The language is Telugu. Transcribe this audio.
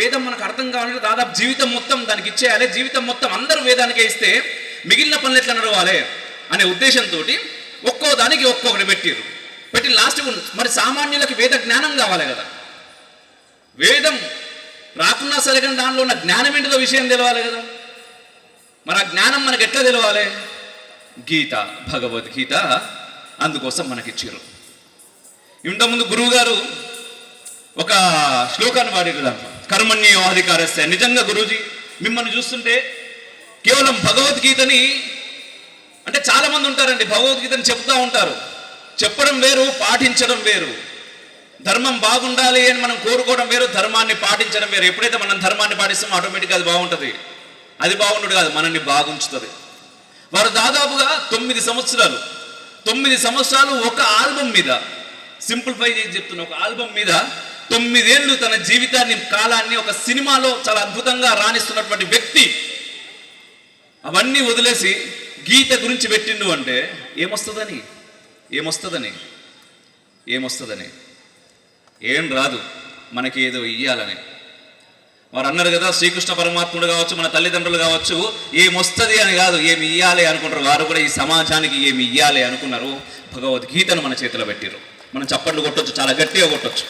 వేదం మనకు అర్థం కావాలంటే దాదాపు జీవితం మొత్తం దానికి ఇచ్చేయాలి, జీవితం మొత్తం అందరూ వేదానికే ఇస్తే మిగిలిన పనులు ఎట్లా నడవాలి అనే ఉద్దేశంతో ఒక్కో దానికి ఒక్కొక్కటి పెట్టి లాస్ట్ మరి సామాన్యులకి వేద జ్ఞానం కావాలి కదా. వేదం రాకున్నా సరే కానీ దానిలో ఉన్న జ్ఞానం ఏంటిదో విషయం తెలవాలి కదా. మరి ఆ జ్ఞానం మనకు ఎట్లా తెలవాలి? గీత, భగవద్గీత అందుకోసం మనకిచ్చారు. ఇంతకుముందు గురువు గారు ఒక శ్లోకాన్ని వాడారు దాంట్లో, కర్మణ్యో అధికారస్య. నిజంగా గురూజీ మిమ్మల్ని చూస్తుంటే కేవలం భగవద్గీతని అంటే చాలా మంది ఉంటారండి, భగవద్గీతని చెప్తా ఉంటారు, చెప్పడం వేరు, పాటించడం వేరు. ధర్మం బాగుండాలి అని మనం కోరుకోవడం వేరు, ధర్మాన్ని పాటించడం వేరు. ఎప్పుడైతే మనం ధర్మాన్ని పాటిస్తామో ఆటోమేటిక్గా అది బాగుంటుంది. అది బాగుండదు కాదు, మనల్ని బాగుంచుతుంది. వారు దాదాపుగా 9 సంవత్సరాలు ఒక ఆల్బమ్ మీద, సింప్లిఫై చేసి చెప్తున్న ఒక ఆల్బమ్ మీద 9 ఏళ్ళు తన జీవితాన్ని, కాలాన్ని ఒక సినిమాలో చాలా అద్భుతంగా రాణిస్తున్నటువంటి వ్యక్తి అవన్నీ వదిలేసి గీత గురించి పెట్టిండు అంటే ఏమొస్తుందని ఏం రాదు, మనకి ఏదో ఇయ్యాలని. వారు అన్నారు కదా, శ్రీకృష్ణ పరమాత్ముడు కావచ్చు, మన తల్లిదండ్రులు కావచ్చు, ఏమొస్తుంది అని కాదు, ఏమి ఇయ్యాలి అనుకుంటారు. వారు కూడా ఈ సమాజానికి ఏమి ఇయ్యాలి అనుకున్నారు, భగవద్గీతను మన చేతిలో పెట్టారు. మనం చప్పట్లు కొట్టొచ్చు, చాలా గట్టిగా కొట్టొచ్చు.